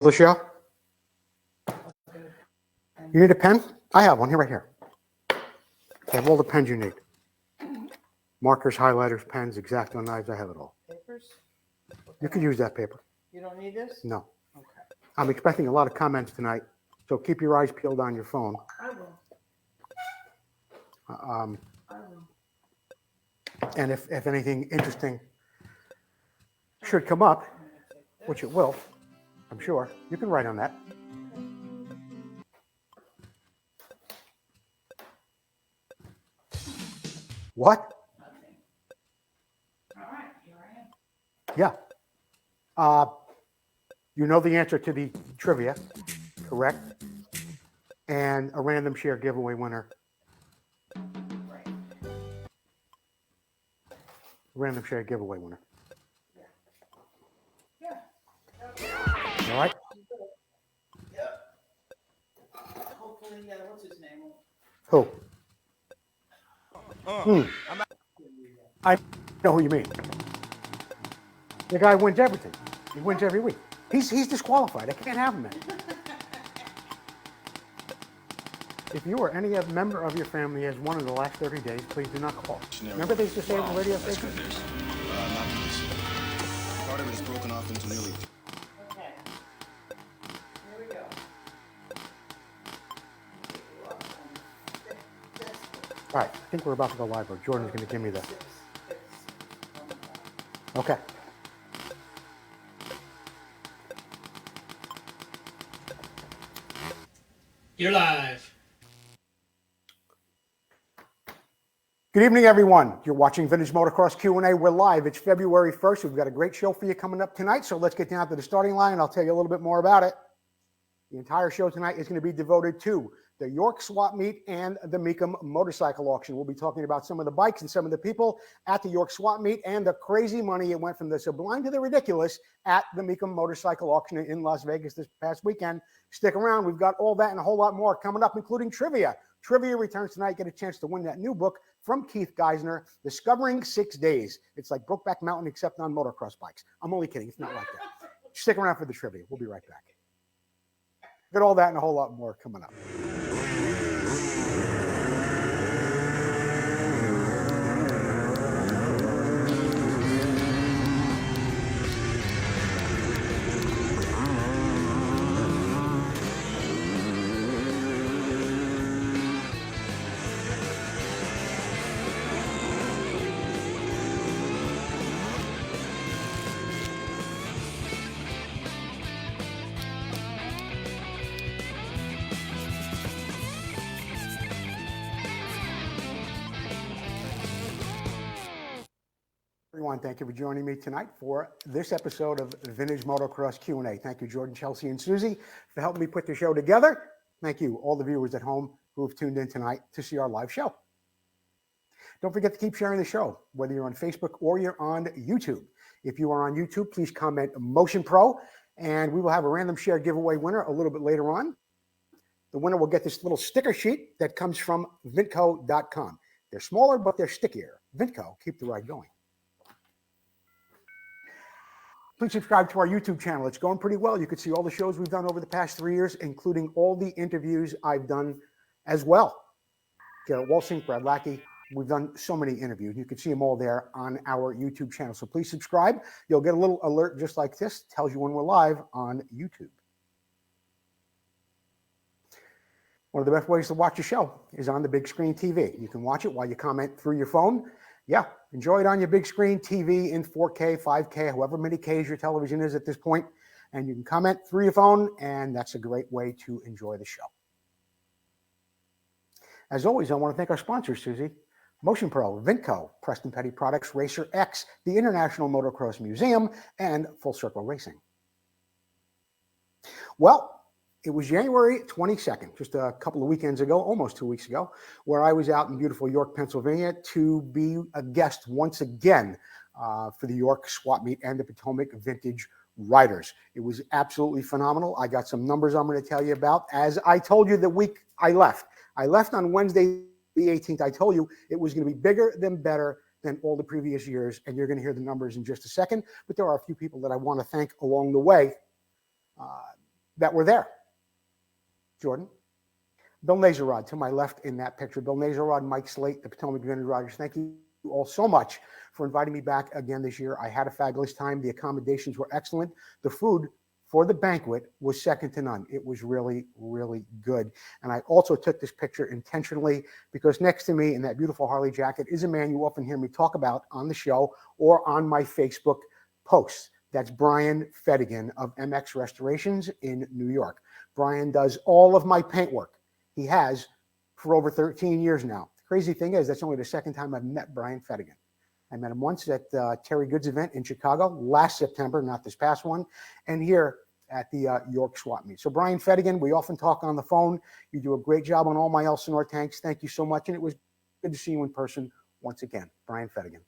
the show? You need a pen? I have one here, right here. I have all the pens you need. Markers, highlighters, pens, X-Acto knives, I have it all. Papers? You can use that paper. You don't need this? No. Okay. I'm expecting a lot of comments tonight, so keep your eyes peeled on your phone. I will. I will. And if anything interesting should come up, which it will, I'm sure, you can write on that. What? Nothing. All right, here I am. Yeah. You know the answer to the trivia, correct? And a random share giveaway winner. Right. Random share giveaway winner. Yeah. All right? Yeah. Hopefully, what's his name? Who? I know who you mean. The guy wins everything. He wins every week. He's disqualified. I can't have him in. If you or any member of your family has won in the last 30 days, please do not call. Remember they used to say on the radio station? Not this. Part of it is broken off into nearly. Okay. Here we go. All right, I think we're about to go live. Or Jordan's going to give me the. Okay. You're live. Good evening, everyone. You're watching Vintage Motocross Q&A. We're live. It's February 1st. We've got a great show for you coming up tonight. So let's get down to the starting line, and I'll tell you a little bit more about it. The entire show tonight is going to be devoted to the York Swap Meet and the Mecum motorcycle auction. We'll be talking about some of the bikes and some of the people at the York Swap Meet and the crazy money. It went from the sublime to the ridiculous at the Mecum motorcycle auction in Las Vegas this past weekend. Stick around. We've got all that and a whole lot more coming up, including trivia. Trivia returns tonight. Get a chance to win that new book from Keith Geisner, Discovering 6 Days. It's like Brokeback Mountain except on motocross bikes. I'm only kidding. It's not like that. Stick around for the trivia. We'll be right back. Got all that and a whole lot more coming up. Everyone, thank you for joining me tonight for this episode of Vintage Motocross Q&A. Thank you, Jordan, Chelsea, and Susie, for helping me put the show together. Thank you, all the viewers at home who have tuned in tonight to see our live show. Don't forget to keep sharing the show, whether you're on Facebook or you're on YouTube. If you are on YouTube, please comment Motion Pro, and we will have a random share giveaway winner a little bit later on. The winner will get this little sticker sheet that comes from Vinco.com. They're smaller, but they're stickier. Vinco, keep the ride going. Please subscribe to our YouTube channel. It's going pretty well. You can see all the shows we've done over the past 3 years, including all the interviews I've done as well. Garrett Walsing, Brad Lackey. We've done so many interviews. You can see them all there on our YouTube channel. So please subscribe. You'll get a little alert just like this. Tells you when we're live on YouTube. One of the best ways to watch a show is on the big screen TV. You can watch it while you comment through your phone. Yeah, enjoy it on your big screen TV in 4K, 5K, however many Ks your television is at this point. And you can comment through your phone, and that's a great way to enjoy the show. As always, I want to thank our sponsors, Susie. Motion Pro, Vinco, Preston Petty Products, Racer X, the International Motocross Museum, and Full Circle Racing. Well, it was January 22nd, just a couple of weekends ago, almost 2 weeks ago, where I was out in beautiful York, Pennsylvania to be a guest once again for the York Swap Meet and the Potomac Vintage Riders. It was absolutely phenomenal. I got some numbers I'm going to tell you about. As I told you the week I left on Wednesday the 18th. I told you it was going to be bigger than better than all the previous years, and you're going to hear the numbers in just a second. But there are a few people that I want to thank along the way. that were there. Jordan. Bill Nazarod to my left in that picture. Bill Nazarod, Mike Slate, the Potomac Vintage Riders. Thank you all so much for inviting me back again this year. I had a fabulous time. The accommodations were excellent. The food for the banquet was second to none. It was really, really good. And I also took this picture intentionally because next to me in that beautiful Harley jacket is a man you often hear me talk about on the show or on my Facebook posts. That's Brian Fedigan of MX Restorations in New York. Brian does all of my paint work. He has for over 13 years now. The crazy thing is that's only the second time I've met Brian Fedigan. I met him once at Terry Good's event in Chicago last September, not this past one, and here at the York Swap Meet. So Brian Fedigan, we often talk on the phone. You do a great job on all my Elsinore tanks. Thank you so much. And it was good to see you in person once again. Brian Fedigan.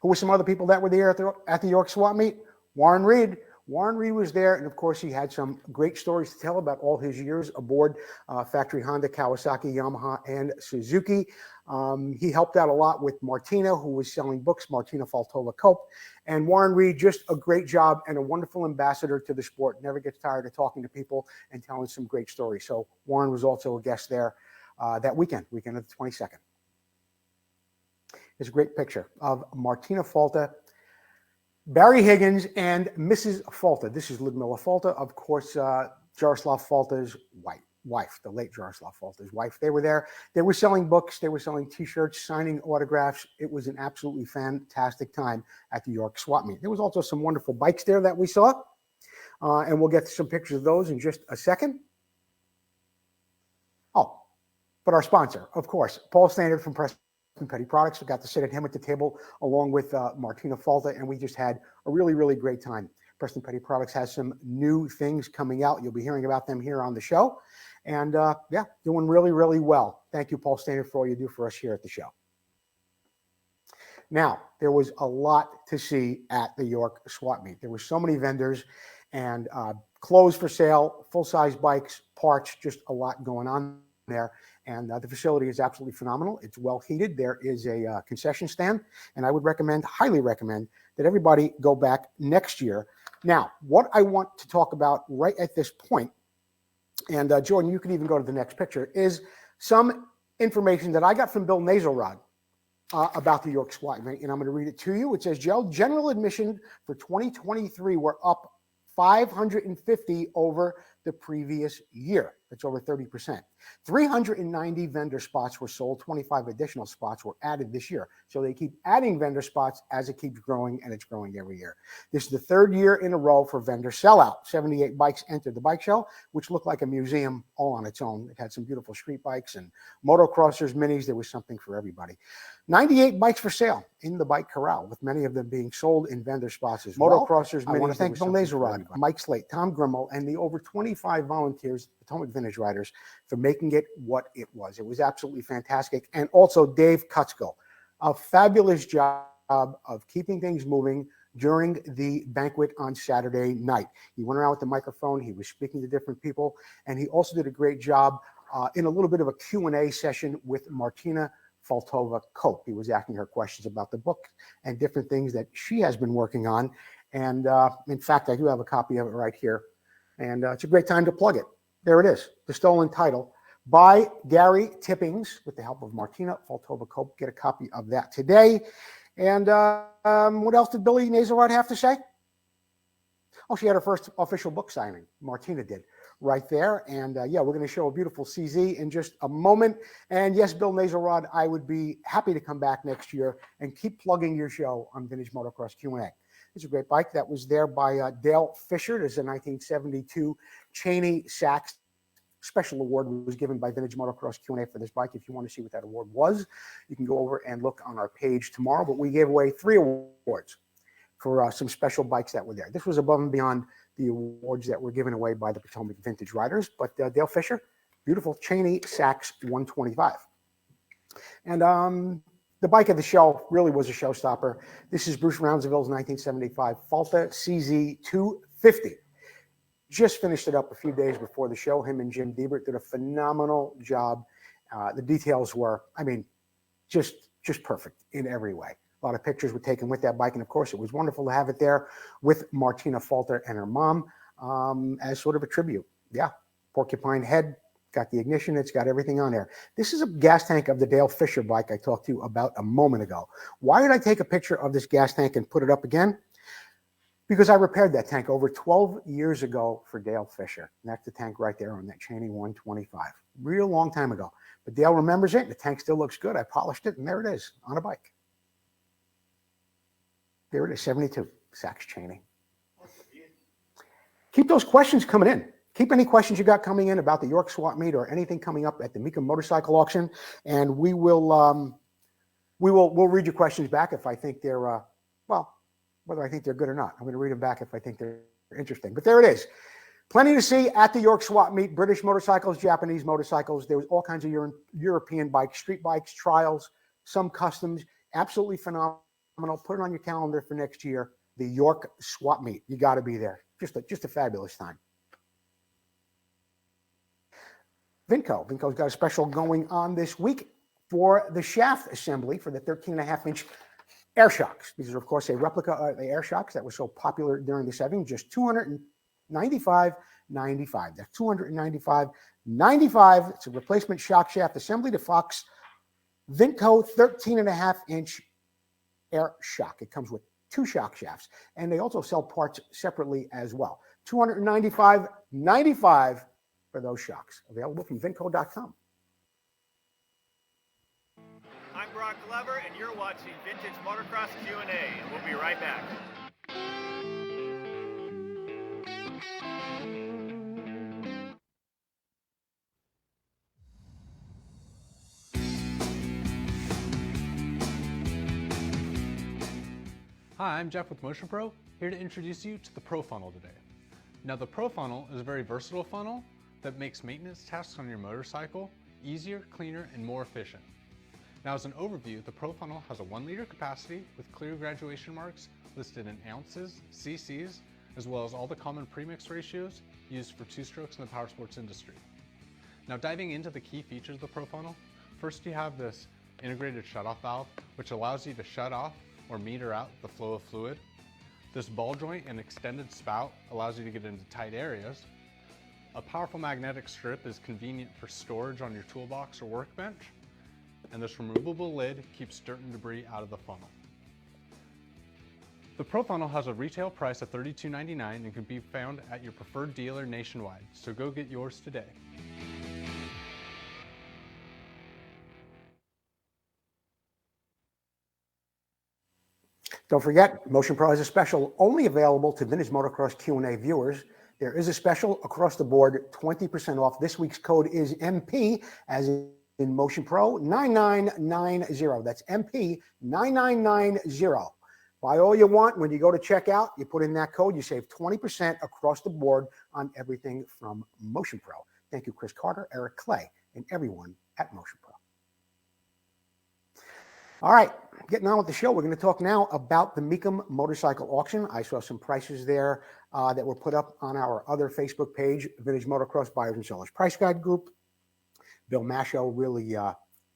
Who were some other people that were there at the York Swap Meet? Warren Reed. Warren Reed was there, and of course, he had some great stories to tell about all his years aboard factory Honda, Kawasaki, Yamaha, and Suzuki. He helped out a lot with Martina, who was selling books, Martina Faltova Cope. And Warren Reed, just a great job and a wonderful ambassador to the sport. Never gets tired of talking to people and telling some great stories. So Warren was also a guest there that weekend of the 22nd. Here's a great picture of Martina Falta, Barry Higgins, and Mrs. Falta. This is Ludmilla Falta, of course, Jaroslav Falta's wife, the late Jaroslav Falta's wife. They were there. They were selling books. They were selling T-shirts, signing autographs. It was an absolutely fantastic time at the York Swap Meet. There was also some wonderful bikes there that we saw, and we'll get to some pictures of those in just a second. Oh, but our sponsor, of course, Paul Standard from Preston Petty Products. We got to sit at him at the table along with Martina Falta, and we just had a really, really great time. Preston Petty Products has some new things coming out. You'll be hearing about them here on the show. And yeah, doing really, really well. Thank you, Paul Standard, for all you do for us here at the show. Now, there was a lot to see at the York Swap Meet. There were so many vendors and clothes for sale, full-size bikes, parts, just a lot going on there. And the facility is absolutely phenomenal. It's well heated. There is a concession stand, and I would highly recommend that everybody go back next year. Now, what I want to talk about right at this point, and Jordan, you can even go to the next picture, is some information that I got from Bill Nazarod about the York Swap Meet, and I'm going to read it to you. It says, general admission for 2023 were up 550 over the previous year. That's over 30%. 390 vendor spots were sold. 25 additional spots were added this year. So they keep adding vendor spots as it keeps growing, and it's growing every year. This is the third year in a row for vendor sellout. 78 bikes entered the bike show, which looked like a museum all on its own. It had some beautiful street bikes and motocrossers, minis. There was something for everybody. 98 bikes for sale in the bike corral, with many of them being sold in vendor spots as well. Motocrossers, minis. I want to thank Bill Nazarod, Mike Slate, Tom Grimmel, and the over 25 volunteers, Potomac Vintage Riders, for making it what it was. It was absolutely fantastic. And also Dave Kutzko, a fabulous job of keeping things moving during the banquet on Saturday night. He went around with the microphone. He was speaking to different people. And he also did a great job in a little bit of a Q&A session with Martina Faltova Cope. He was asking her questions about the book and different things that she has been working on. And in fact, I do have a copy of it right here. And it's a great time to plug it. There it is, The Stolen Title by Gary Tippings, with the help of Martina Faltova Cope. Get a copy of that today. And what else did Billy Nazarod have to say? Oh, she had her first official book signing. Martina did right there. And yeah, we're going to show a beautiful CZ in just a moment. And yes, Bill Nazarod, I would be happy to come back next year and keep plugging your show on Vintage Motocross Q&A. It's a great bike that was there by Dale Fisher. There's a 1972 Cheney Sachs special award was given by Vintage Motocross Q&A for this bike. If you want to see what that award was, you can go over and look on our page tomorrow. But we gave away 3 awards for some special bikes that were there. This was above and beyond the awards that were given away by the Potomac Vintage Riders. But Dale Fisher, beautiful Cheney Sachs 125. And the bike of the show really was a showstopper. This is Bruce Rounsaville's 1975 Falta CZ 250. Just finished it up a few days before the show. Him and Jim Diebert did a phenomenal job. The details were, I mean, just perfect in every way. A lot of pictures were taken with that bike, and of course, it was wonderful to have it there with Martina Falter and her mom. as sort of a tribute. Yeah, porcupine head, got the ignition, it's got everything on there. This is a gas tank of the Dale Fisher bike I talked to you about a moment ago. Why did I take a picture of this gas tank and put it up again? Because I repaired that tank over 12 years ago for Dale Fisher. And that's the tank right there on that Cheney 125. Real long time ago. But Dale remembers it. The tank still looks good. I polished it, and there it is on a bike. There it is, 72, Sachs Cheney. Keep those questions coming in. Keep any questions you got coming in about the York Swap Meet or anything coming up at the Mecum motorcycle auction, and we'll read your questions back if I think they're whether I think they're good or not. I'm going to read them back if I think they're interesting. But there it is. Plenty to see at the York Swap Meet. British motorcycles, Japanese motorcycles. There was all kinds of European bikes, street bikes, trials, some customs. Absolutely phenomenal. Put it on your calendar for next year. The York Swap Meet. You got to be there. Just a fabulous time. Vinco. Vinco's got a special going on this week for the shaft assembly for the 13.5-inch air shocks. These are, of course, a replica of the air shocks that were so popular during the 70s. Just $295.95. That's $295.95. It's a replacement shock shaft assembly to Fox Vinco 13.5-inch air shock. It comes with 2 shock shafts, and they also sell parts separately as well. $295.95 for those shocks. Available from Vinco.com. I'm Brock Glover, and you're watching Vintage Motocross Q&A, and we'll be right back. Hi, I'm Jeff with Motion Pro, here to introduce you to the Pro Funnel today. Now the Pro Funnel is a very versatile funnel that makes maintenance tasks on your motorcycle easier, cleaner, and more efficient. Now as an overview, the Pro Funnel has a 1 liter capacity with clear graduation marks listed in ounces, cc's, as well as all the common premix ratios used for 2-strokes in the power sports industry. Now diving into the key features of the Pro Funnel, first you have this integrated shutoff valve, which allows you to shut off or meter out the flow of fluid. This ball joint and extended spout allows you to get into tight areas. A powerful magnetic strip is convenient for storage on your toolbox or workbench. And this removable lid keeps dirt and debris out of the funnel. The Pro Funnel has a retail price of $32.99 and can be found at your preferred dealer nationwide, so go get yours today. Don't forget, Motion Pro has a special only available to Vintage Motocross Q&A viewers. There is a special across the board, 20% off. This week's code is MP, as in Motion Pro 9990. That's MP 9990. Buy all you want. When you go to checkout, you put in that code, you save 20% across the board on everything from Motion Pro. Thank you, Chris Carter, Eric Clay, and everyone at Motion Pro. All right, getting on with the show. We're going to talk now about the Mecum motorcycle auction. I saw some prices there that were put up on our other Facebook page, Vintage Motocross Buyers and Sellers Price Guide Group. Bill Masho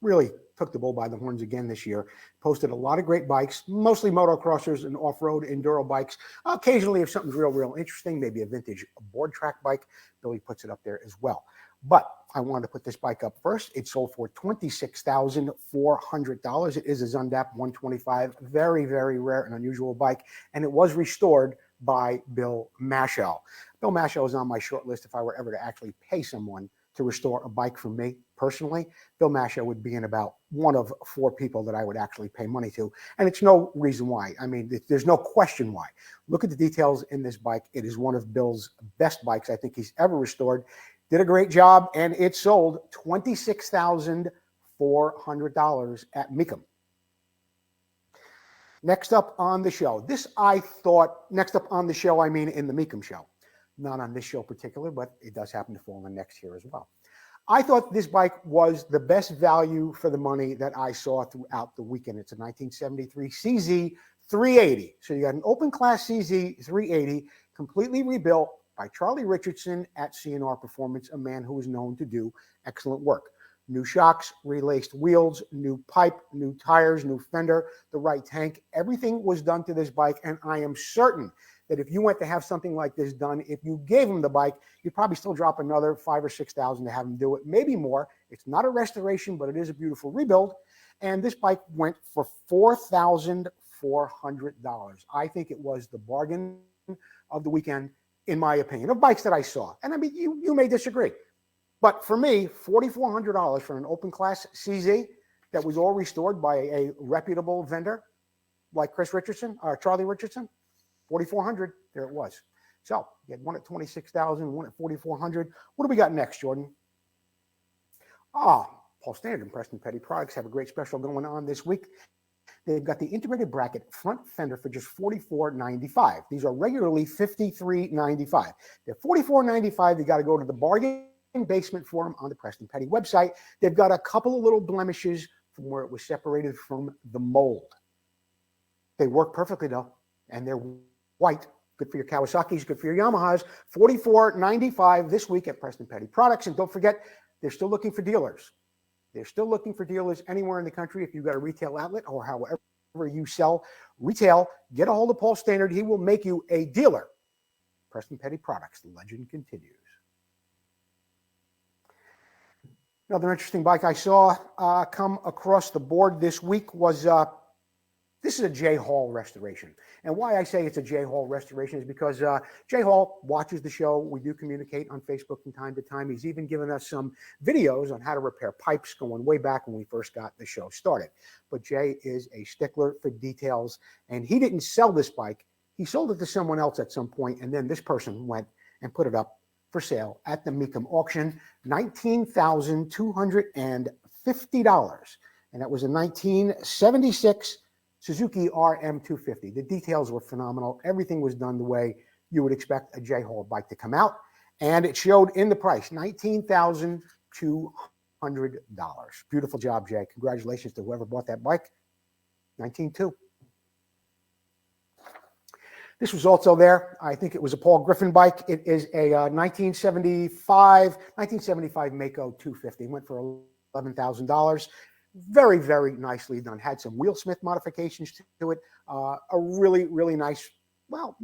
really took the bull by the horns again this year. Posted a lot of great bikes, mostly motocrossers and off-road enduro bikes. Occasionally, if something's real interesting, maybe a vintage board track bike, Billy puts it up there as well. But I wanted to put this bike up first. It sold for $26,400. It is a Zundap 125, very rare and unusual bike, and it was restored by Bill Masho. Bill Masho is on my short list if I were ever to actually pay someone to restore a bike for me personally. Bill Masho would be in about one of 4 people that I would actually pay money to. And it's no reason why. I mean, there's no question why. Look at the details in this bike. It is one of Bill's best bikes I think he's ever restored. Did a great job, and it sold $26,400 at Mecum. Next up on the show. Next up on the show, I mean in the Mecum show. Not on this show particular, but it does happen to fall on next year as well. I thought this bike was the best value for the money that I saw throughout the weekend. It's a 1973 CZ 380. So you got an open class CZ 380, completely rebuilt by Charlie Richardson at C&R Performance, a man who is known to do excellent work. New shocks, relaced wheels, new pipe, new tires, new fender, the right tank. Everything was done to this bike, and I am certain that if you went to have something like this done, if you gave him the bike, you'd probably still drop another $5,000 or $6,000 to have him do it, maybe more. It's not a restoration, but it is a beautiful rebuild. And this bike went for $4,400. I think it was the bargain of the weekend, in my opinion, of bikes that I saw. And I mean, you may disagree, but for me, $4,400 for an open class CZ that was all restored by a reputable vendor like Chris Richardson or Charlie Richardson, $4,400. There it was. So you had one at $26,000, one at $4,400. What do we got next, Jordan? Paul Standard and Preston Petty Products have a great special going on this week. They've got the integrated bracket front fender for just $44.95. These are regularly $53.95. They're $44.95. You got to go to the bargain basement for them on the Preston Petty website. They've got a couple of little blemishes from where it was separated from the mold. They work perfectly though, and they're white. Good for your Kawasaki's, good for your Yamahas. $44.95 this week at Preston Petty Products. And don't forget, they're still looking for dealers. They're still looking for dealers anywhere in the country. If you've got a retail outlet or however you sell retail, get a hold of Paul Standard. He will make you a dealer. Preston Petty Products, the legend continues. Another interesting bike I saw come across the board this week was this is a Jay Hall restoration. And why I say it's a Jay Hall restoration is because Jay Hall watches the show. We do communicate on Facebook from time to time. He's even given us some videos on how to repair pipes going way back when we first got the show started. But Jay is a stickler for details, and he didn't sell this bike. He sold it to someone else at some point, and then this person went and put it up for sale at the Mecum auction, $19,250. And that was a 1976 Suzuki RM250. The details were phenomenal. Everything was done the way you would expect a Jay Hall bike to come out. And it showed in the price, $19,200. Beautiful job, Jay. Congratulations to whoever bought that bike. $19,200. This was also there. I think it was a Paul Griffin bike. It is a 1975 Mecum 250. It went for $11,000. Very, very nicely done. Had some wheelsmith modifications to it. A really, really nice, well,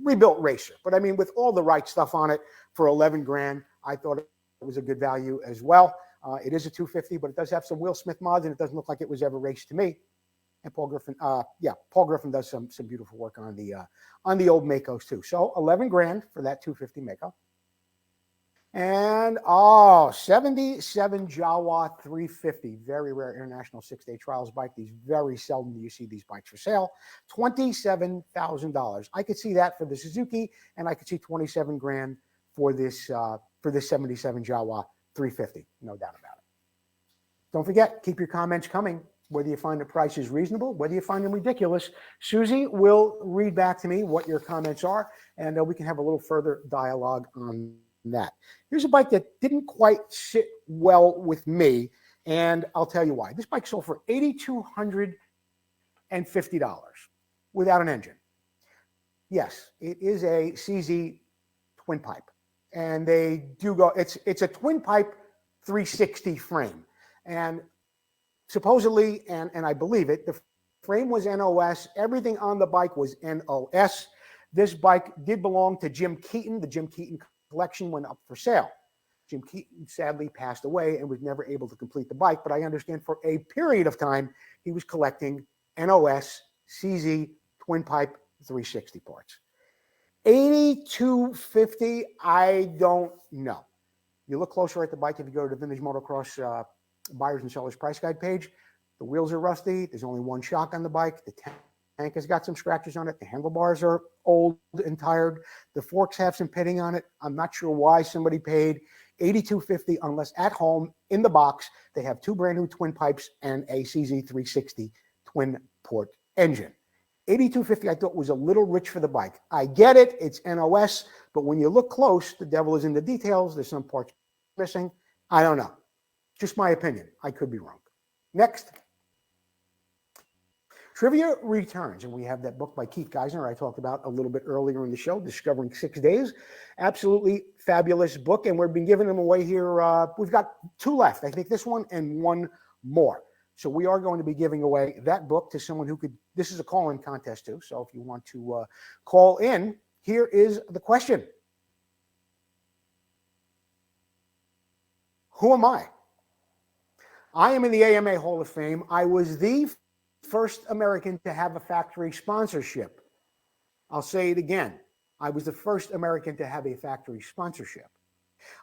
rebuilt racer. But I mean, with all the right stuff on it for 11 grand, I thought it was a good value as well. It is a 250, but it does have some wheelsmith mods, and it doesn't look like it was ever raced to me. And Paul Griffin, Paul Griffin does some beautiful work on the old Mecos too. So 11 grand for that 250 Mecum. And 77 Jawa 350, very rare international 6-day trials bike. These very seldom do you see these bikes for sale. $27,000. I could see that for the Suzuki, and I could see 27 grand for this 77 Jawa 350. No doubt about it. Don't forget, keep your comments coming. Whether you find the prices reasonable, whether you find them ridiculous, Susie will read back to me what your comments are, and we can have a little further dialogue on that. Here's a bike that didn't quite sit well with me, and I'll tell you why. This bike sold for $8,250 without an engine. Yes, it is a CZ twin pipe, and they do go. It's a twin pipe 360 frame, and supposedly, and I believe it, the frame was NOS. Everything on the bike was NOS. This bike did belong to Jim Keaton. The Jim Keaton collection went up for sale. Jim Keaton sadly passed away and was never able to complete the bike, but I understand for a period of time, he was collecting NOS CZ twin pipe 360 parts. $8,250, I don't know. You look closer at the bike if you go to the Vintage Motocross buyers and sellers price guide page. The wheels are rusty. There's only one shock on the bike. The tank has got some scratches on it. The handlebars are old and tired. The forks have some pitting on it. I'm not sure why somebody paid $8,250 unless at home in the box they have two brand new twin pipes and a CZ360 twin port engine. $8,250 I thought was a little rich for the bike. I get it. It's NOS, but when you look close, the devil is in the details. There's some parts missing. I don't know. Just my opinion. I could be wrong. Next. Trivia Returns, and we have that book by Keith Geisner I talked about a little bit earlier in the show, Discovering 6 Days. Absolutely fabulous book, and we've been giving them away here. We've got 2 left. I think this one and 1 more. So we are going to be giving away that book to someone who could, this is a call-in contest too, so if you want to call in Here is the question. Who am I? I am in the AMA Hall of Fame. I was the first American to have a factory sponsorship. I'll say it again. I was the first American to have a factory sponsorship.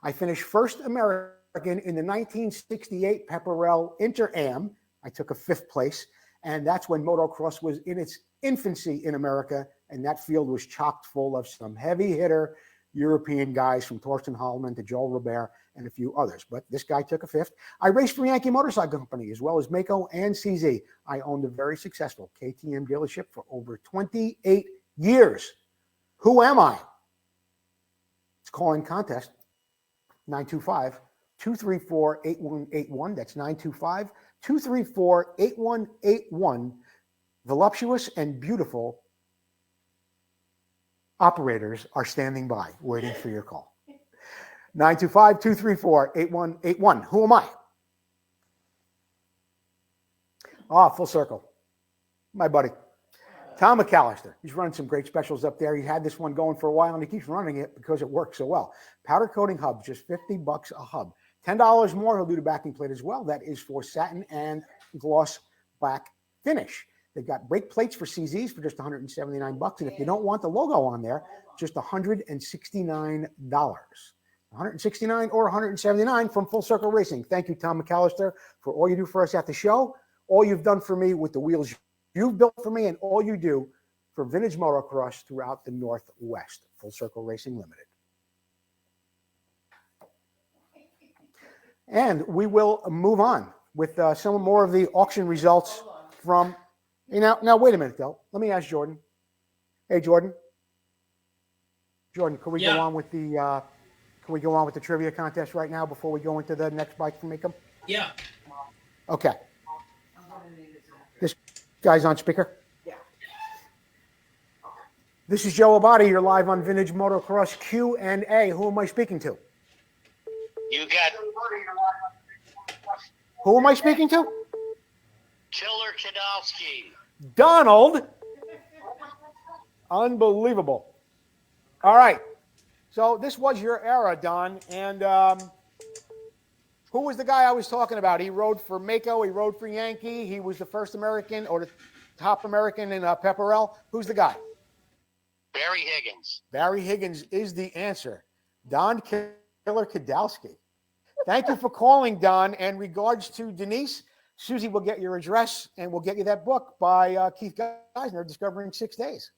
I finished first American in the 1968 Pepperell Inter-Am. I took a 5th place, and that's when motocross was in its infancy in America, and that field was chock full of some heavy hitter European guys from Torsten Hallman to Joel Robert and a few others. But this guy took a 5th. I raced for Yankee Motorcycle Company as well as Mecum and CZ. I owned a very successful KTM dealership for over 28 years. Who am I? It's calling contest 925-234-8181. That's 925-234-8181. Voluptuous and beautiful operators are standing by waiting for your call. 925-234-8181. Who am I? Full circle. My buddy, Tom McAllister. He's running some great specials up there. He had this one going for a while, and he keeps running it because it works so well. Powder coating hubs, just $50 a hub. $10 more, he'll do the backing plate as well. That is for satin and gloss black finish. They've got brake plates for CZs for just $179. And if you don't want the logo on there, just $169. $169 or $179 from Full Circle Racing. Thank you, Tom McAllister, for all you do for us at the show, all you've done for me with the wheels you've built for me, and all you do for vintage motocross throughout the Northwest. Full Circle Racing Limited. And we will move on with some more of the auction results from. Now wait a minute, though. Let me ask Jordan. Hey, Jordan. Jordan, can we go on with the trivia contest right now before we go into the next bike from Mecum? Yeah. Okay. This guy's on speaker. Yeah. This is Joe Abadi. You're live on Vintage Motocross Q&A. Who am I speaking to? You got Who am I speaking to? Killer Kadowski. Donald. Unbelievable. All right. So this was your era, Don. And who was the guy I was talking about? He rode for Mecum. He rode for Yankee. He was the first American or the top American in Pepperell. Who's the guy? Barry Higgins. Barry Higgins is the answer. Don Killer Kadowski. Thank you for calling, Don. And regards to Denise, Susie will get your address and we'll get you that book by Keith Geisner, Discovering 6 Days.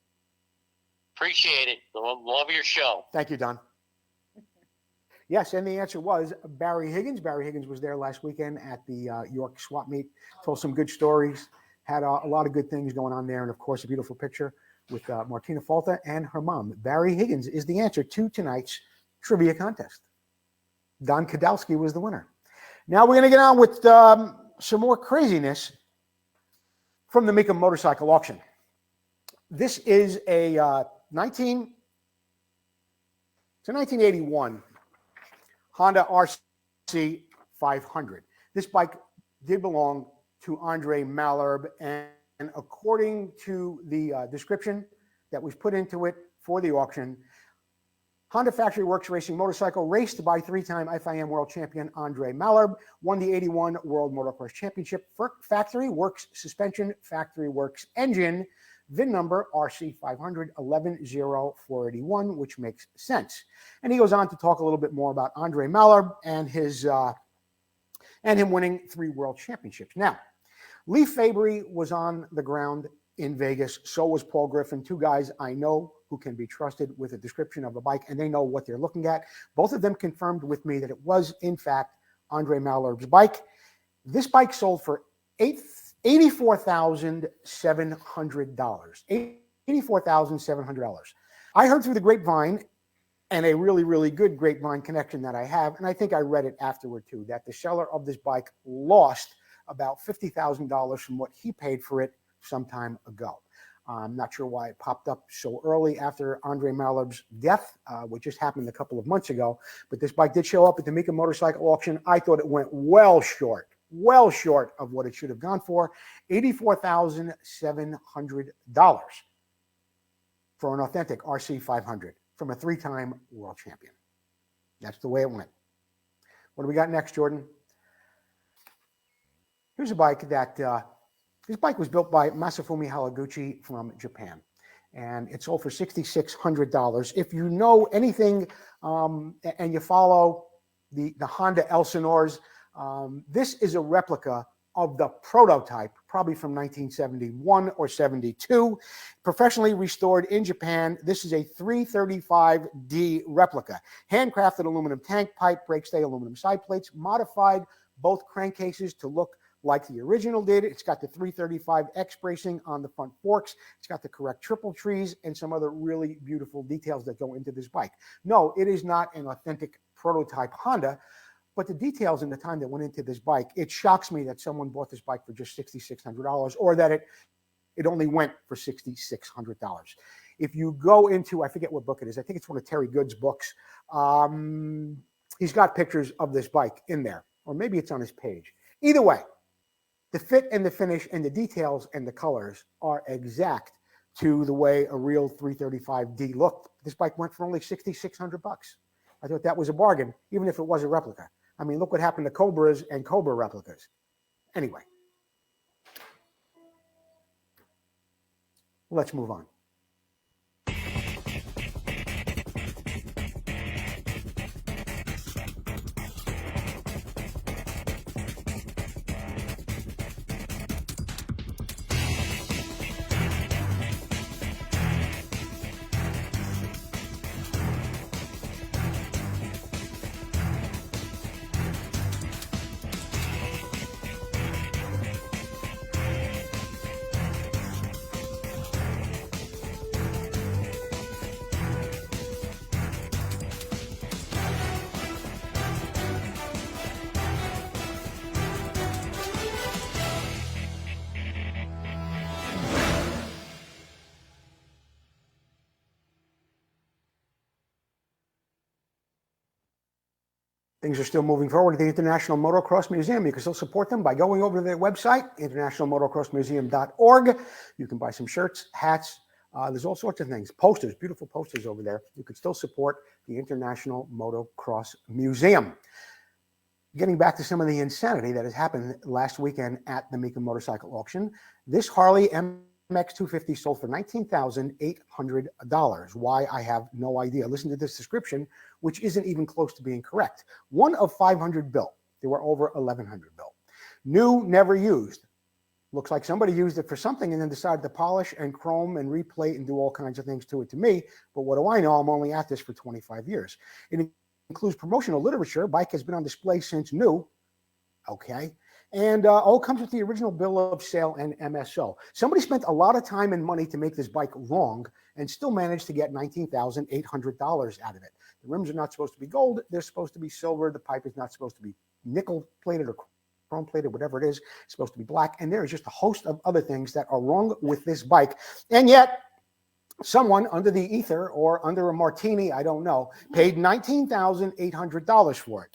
Appreciate it. Love your show. Thank you, Don. Yes, and the answer was Barry Higgins. Barry Higgins was there last weekend at the York Swap Meet, told some good stories, had a lot of good things going on there, and of course, a beautiful picture with Martina Falta and her mom. Barry Higgins is the answer to tonight's trivia contest. Don Kadowski was the winner. Now we're going to get on with some more craziness from the Mecum motorcycle auction. This is a 1981 Honda RC 500. This bike did belong to Andre Malherbe, and according to the description that was put into it for the auction, Honda Factory Works Racing motorcycle raced by 3-time FIM World Champion Andre Malherbe, won the 81 World Motocross Championship. Factory Works suspension, Factory Works engine, VIN number RC500 110481, which makes sense. And he goes on to talk a little bit more about Andre Malherbe and his and him winning 3 world championships. Now, Lee Fabry was on the ground in Vegas. So was Paul Griffin, 2 guys I know who can be trusted with a description of a bike, and they know what they're looking at. Both of them confirmed with me that it was, in fact, Andre Malherbe's bike. This bike sold for $84,700. $84,700. I heard through the grapevine, and a really, really good grapevine connection that I have, and I think I read it afterward too, that the seller of this bike lost about $50,000 from what he paid for it some time ago. I'm not sure why it popped up so early after Andre Malherbe's death, which just happened a couple of months ago. But this bike did show up at the Mecum motorcycle auction. I thought it went well short of what it should have gone for, $84,700. for an authentic RC 500 from a 3-time world champion. That's the way it went. What do we got next, Jordan? Here's a bike that, this bike was built by Masafumi Haraguchi from Japan, and it sold for $6,600. If you know anything and you follow the Honda Elsinores, this is a replica of the prototype, probably from 1971 or 72, professionally restored in Japan. This is a 335D replica, handcrafted aluminum tank pipe, brake stay aluminum side plates, modified both crankcases to look like the original did. It's got the 335X bracing on the front forks. It's got the correct triple trees and some other really beautiful details that go into this bike. No, it is not an authentic prototype Honda, but the details and the time that went into this bike, it shocks me that someone bought this bike for just $6,600 or that it only went for $6,600. If you go into, I forget what book it is, I think it's one of Terry Good's books, he's got pictures of this bike in there, or maybe it's on his page. Either way, the fit and the finish and the details and the colors are exact to the way a real 335D looked. This bike went for only $6,600. I thought that was a bargain, even if it was a replica. I mean, look what happened to Cobras and Cobra replicas. Anyway, let's move on. Things are still moving forward at the International Motocross Museum. You can still support them by going over to their website, internationalmotocrossmuseum.org. You can buy some shirts, hats. There's all sorts of things. Posters, beautiful posters over there. You can still support the International Motocross Museum. Getting back to some of the insanity that has happened last weekend at the Mecum motorcycle auction, this Harley MX250 sold for $19,800. Why, I have no idea. Listen to this description, which isn't even close to being correct. One of 500 built. There were over 1,100 built. New, never used. Looks like somebody used it for something and then decided to polish and chrome and replate and do all kinds of things to it to me. But what do I know? I'm only at this for 25 years. It includes promotional literature. Bike has been on display since new. Okay. And all comes with the original bill of sale and MSO. Somebody spent a lot of time and money to make this bike wrong and still managed to get $19,800 out of it. The rims are not supposed to be gold. They're supposed to be silver. The pipe is not supposed to be nickel plated or chrome plated, whatever it is. It's supposed to be black. And there is just a host of other things that are wrong with this bike. And yet, someone under the ether or under a martini, I don't know, paid $19,800 for it.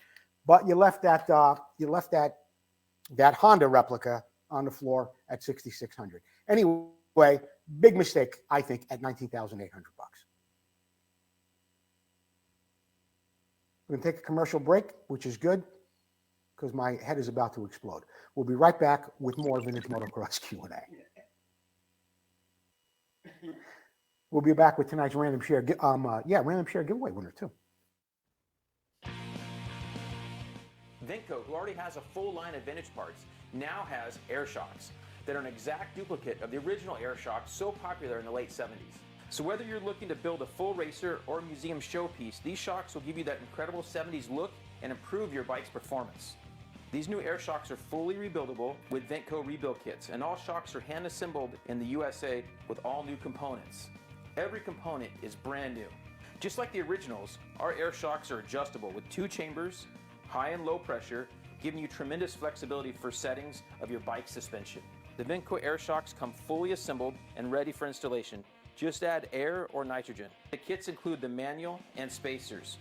But you left that Honda replica on the floor at $6,600. Anyway, big mistake, I think, at $19,800. We're going to take a commercial break, which is good because my head is about to explode. We'll be right back with more Vintage Motocross Q&A. We'll be back with tonight's random share giveaway winner too. Vinco, who already has a full line of vintage parts, now has air shocks that are an exact duplicate of the original air shocks so popular in the late 70s. So whether you're looking to build a full racer or museum showpiece, these shocks will give you that incredible 70s look and improve your bike's performance. These new air shocks are fully rebuildable with Vinco rebuild kits, and all shocks are hand assembled in the USA with all new components. Every component is brand new. Just like the originals, our air shocks are adjustable with 2 chambers, high and low pressure, giving you tremendous flexibility for settings of your bike suspension. The Vinco air shocks come fully assembled and ready for installation. Just add air or nitrogen. The kits include the manual and spacers.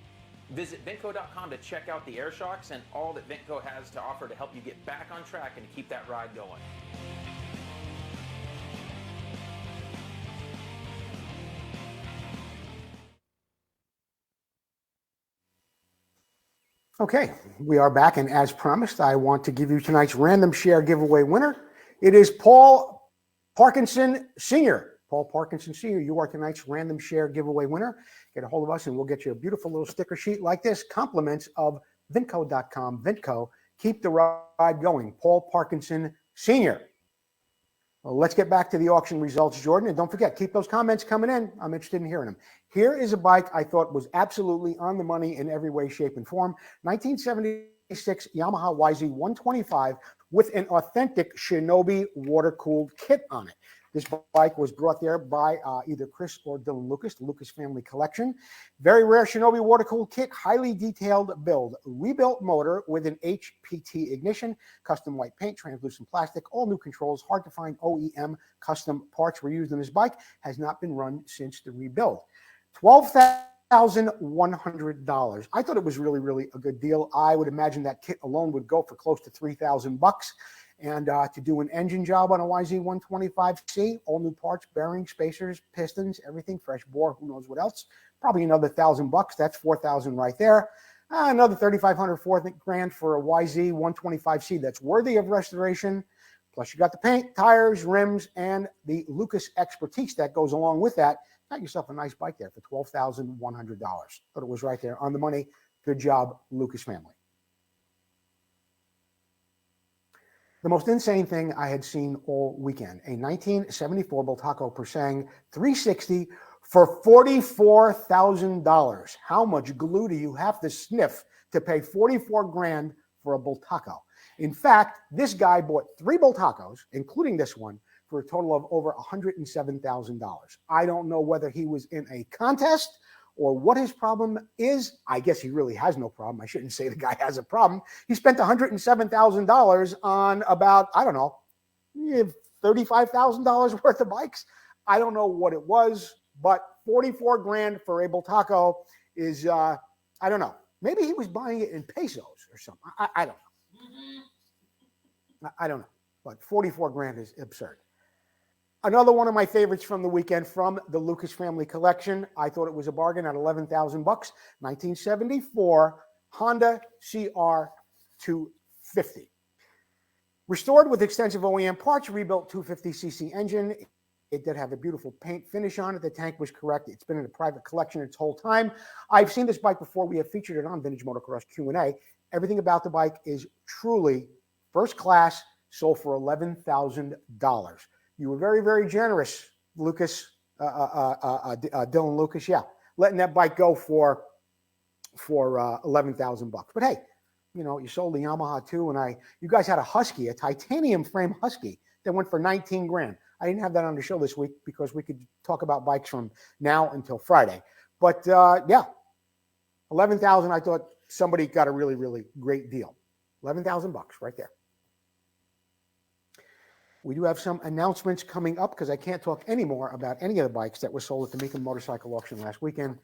Visit Vinco.com to check out the air shocks and all that Vinco has to offer to help you get back on track and keep that ride going. Okay, we are back, and as promised, I want to give you tonight's random share giveaway winner. It is Paul Parkinson Sr. Paul Parkinson Sr., you are tonight's random share giveaway winner. Get a hold of us, and we'll get you a beautiful little sticker sheet like this, compliments of Vinco.com. Vinco, keep the ride going. Paul Parkinson Sr. Well, let's get back to the auction results, Jordan. And don't forget, keep those comments coming in. I'm interested in hearing them. Here is a bike I thought was absolutely on the money in every way, shape, and form. 1976 Yamaha YZ125 with an authentic Shinobi water-cooled kit on it. This bike was brought there by either Chris or Dylan Lucas, the Lucas family collection. Very rare Shinobi water-cooled kit, highly detailed build. Rebuilt motor with an HPT ignition, custom white paint, translucent plastic, all new controls, hard to find OEM custom parts were used in this bike, has not been run since the rebuild. $12,100. I thought it was really, really a good deal. I would imagine that kit alone would go for close to $3,000. And to do an engine job on a YZ125C, all new parts, bearings, spacers, pistons, everything, fresh bore, who knows what else. Probably another $1,000. That's $4,000 right there. Another $3,500, $4,000 for a YZ125C that's worthy of restoration. Plus you got the paint, tires, rims, and the Lucas expertise that goes along with that. Got yourself a nice bike there for $12,100. Thought it was right there on the money. Good job, Lucas family. The most insane thing I had seen all weekend, a 1974 Bultaco Persang 360 for $44,000. How much glue do you have to sniff to pay $44,000 for a Bultaco? In fact, this guy bought 3 Bultacos, including this one, for a total of over $107,000. I don't know whether he was in a contest or what his problem is. I guess he really has no problem. I shouldn't say the guy has a problem. He spent $107,000 on about, I don't know, $35,000 worth of bikes. I don't know what it was, but $44,000 for a Bultaco is, I don't know. Maybe he was buying it in pesos or something. I don't know. I don't know. But $44,000 is absurd. Another one of my favorites from the weekend from the Lucas family collection. I thought it was a bargain at $11,000. 1974 Honda CR 250. Restored with extensive OEM parts, rebuilt 250cc engine. It did have a beautiful paint finish on it. The tank was correct. It's been in a private collection its whole time. I've seen this bike before. We have featured it on Vintage Motocross Q&A. Everything about the bike is truly first class, sold for $11,000. You were very, very generous, Lucas, Dylan Lucas. Yeah, letting that bike go for $11,000. But hey, you know, you sold the Yamaha too, and you guys had a Husky, a titanium frame Husky that went for $19,000. I didn't have that on the show this week because we could talk about bikes from now until Friday. But yeah, $11,000. I thought somebody got a really, really great deal. $11,000 right there. We do have some announcements coming up because I can't talk anymore about any of the bikes that were sold at the Mecum motorcycle auction last weekend.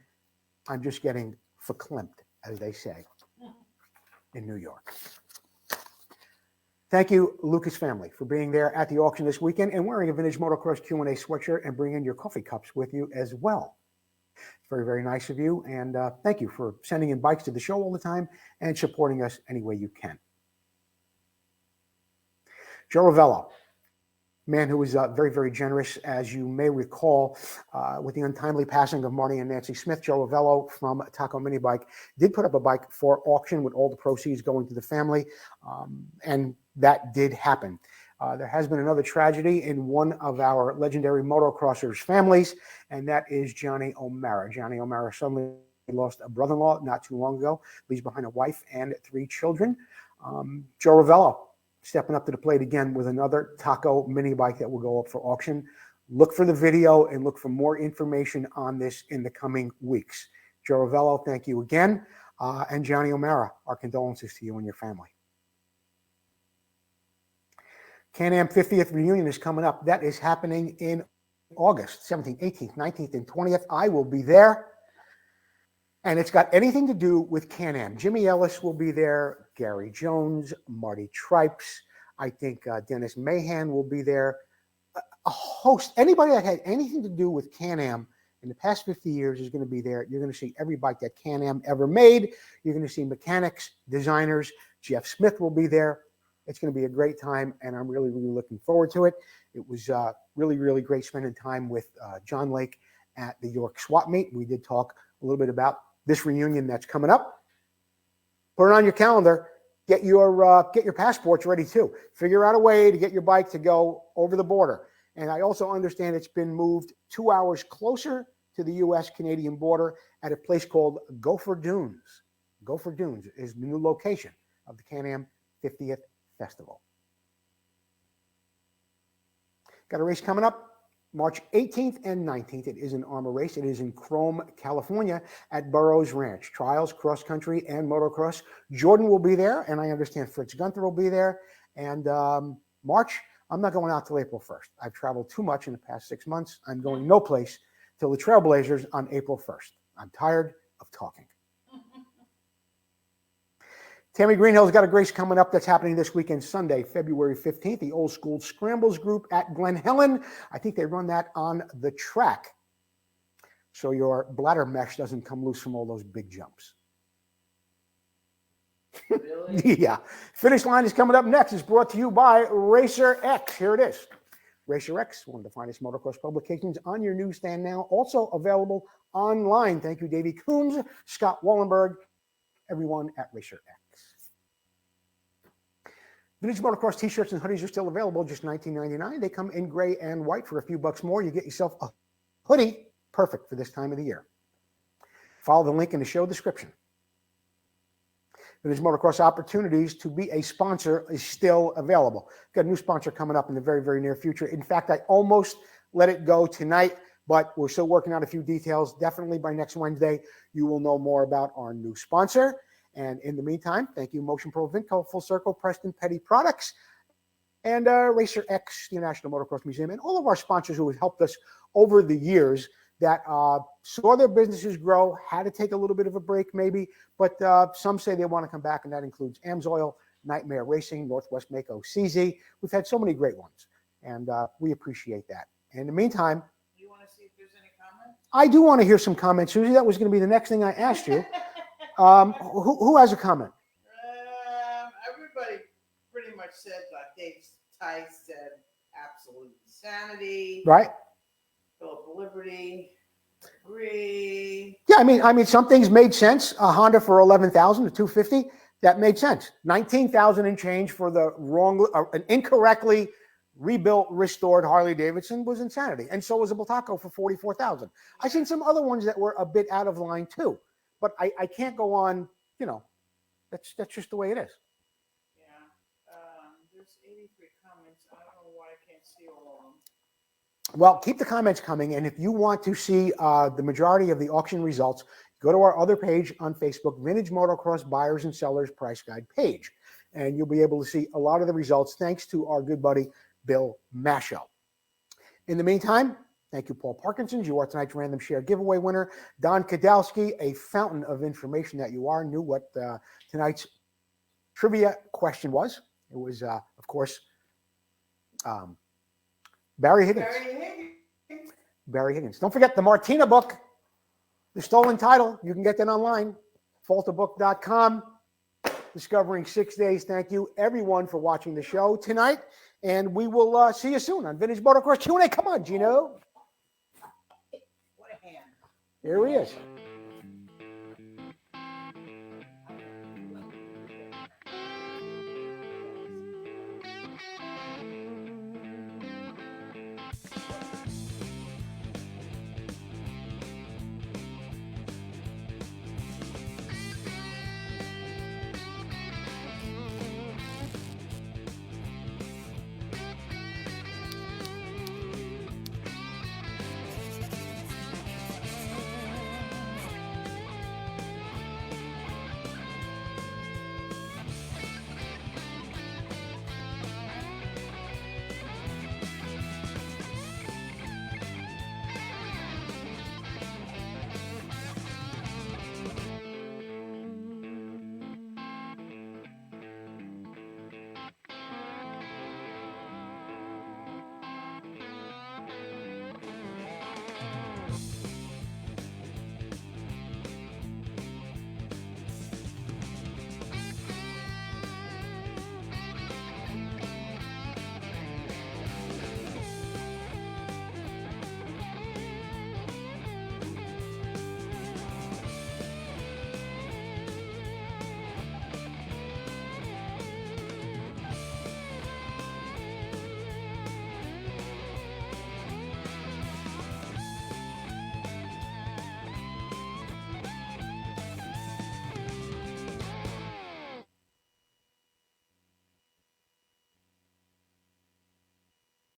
I'm just getting verklempt, as they say in New York. Thank you, Lucas family, for being there at the auction this weekend and wearing a Vintage Motocross Q&A sweatshirt and bringing your coffee cups with you as well. It's very, very nice of you, and thank you for sending in bikes to the show all the time and supporting us any way you can. Joe Ravello. Man who was very, very generous, as you may recall, with the untimely passing of Marty and Nancy Smith. Joe Ravello from Taco Mini Bike did put up a bike for auction with all the proceeds going to the family, and that did happen. There has been another tragedy in one of our legendary motocrossers' families, and that is Johnny O'Mara. Johnny O'Mara suddenly lost a brother-in-law not too long ago, leaves behind a wife and 3 children. Joe Ravello stepping up to the plate again with another Taco Mini Bike that will go up for auction. Look for the video and look for more information on this in the coming weeks. Joe Ravello, thank you again. And Johnny O'Mara, our condolences to you and your family. Can-Am 50th reunion is coming up. That is happening in August 17th, 18th, 19th, and 20th. I will be there. And it's got anything to do with Can-Am. Jimmy Ellis will be there, Gary Jones, Marty Tripes. I think Dennis Mahan will be there. A host, anybody that had anything to do with Can-Am in the past 50 years is going to be there. You're going to see every bike that Can-Am ever made. You're going to see mechanics, designers. Jeff Smith will be there. It's going to be a great time, and I'm really, really looking forward to it. It was really, really great spending time with John Lake at the York Swap Meet. We did talk a little bit about this reunion that's coming up. Put it on your calendar. Get your passports ready too. Figure out a way to get your bike to go over the border. And I also understand it's been moved 2 hours closer to the U.S.-Canadian border at a place called Gopher Dunes. Gopher Dunes is the new location of the Can-Am 50th Festival. Got a race coming up March 18th and 19th. It is an ARMA race. It is in Chrome, California at Burroughs Ranch. Trials, cross country, and motocross. Jordan will be there, and I understand Fritz Gunther will be there. And March, I'm not going out till April 1st. I've traveled too much in the past 6 months. I'm going no place till the Trailblazers on April 1st. I'm tired of talking. Tammy Greenhill's got a race coming up that's happening this weekend, Sunday, February 15th, the Old School Scrambles group at Glen Helen. I think they run that on the track, so your bladder mesh doesn't come loose from all those big jumps. Really? Yeah. Finish line is coming up next. It's brought to you by Racer X. Here it is. Racer X, one of the finest motocross publications on your newsstand now. Also available online. Thank you, Davey Coombs, Scott Wallenberg, everyone at Racer X. Vintage Motocross t-shirts and hoodies are still available, just $19.99. They come in gray and white. For a few bucks more, you get yourself a hoodie, perfect for this time of the year. Follow the link in the show description. Vintage Motocross opportunities to be a sponsor is still available. Got a new sponsor coming up in the very, very near future. In fact, I almost let it go tonight, but we're still working out a few details. Definitely by next Wednesday, you will know more about our new sponsor. And in the meantime, thank you, Motion Pro Vinco, Full Circle, Preston Petty Products, and Racer X, the National Motocross Museum, and all of our sponsors who have helped us over the years that saw their businesses grow, had to take a little bit of a break maybe, but some say they want to come back, and that includes AMSOIL, Nightmare Racing, Northwest Mako, CZ. We've had so many great ones, and we appreciate that. In the meantime, You want to see if there's any comments? I do want to hear some comments, Susie. That was going to be the next thing I asked you. Who has a comment? Everybody pretty much said, like Dave Tice said, absolute insanity. Right? Philip Liberty, agree. Yeah, I mean, some things made sense. A Honda for 11,000 to 250, that made sense. 19,000 and change for the an incorrectly rebuilt, restored Harley Davidson was insanity, and so was a Bultaco for 44,000. I've seen some other ones that were a bit out of line too, but I can't go on. You know, that's just the way it is. Yeah. There's 83 comments. I don't know why I can't see all of them. Well, keep the comments coming, and if you want to see the majority of the auction results, go to our other page on Facebook, Vintage Motocross Buyers and Sellers Price Guide page, and you'll be able to see a lot of the results thanks to our good buddy, Bill Masho. In the meantime, thank you, Paul Parkinsons. You are tonight's random share giveaway winner. Don Kadowski, a fountain of information that you are, knew what tonight's trivia question was. It was, of course, Barry Higgins. Barry Higgins. Don't forget the Martina book, The Stolen Title. You can get that online, falterbook.com. Discovering 6 days. Thank you, everyone, for watching the show tonight. And we will see you soon on Vintage Motocross Q&A. Come on, Gino. What a hand. Here he is.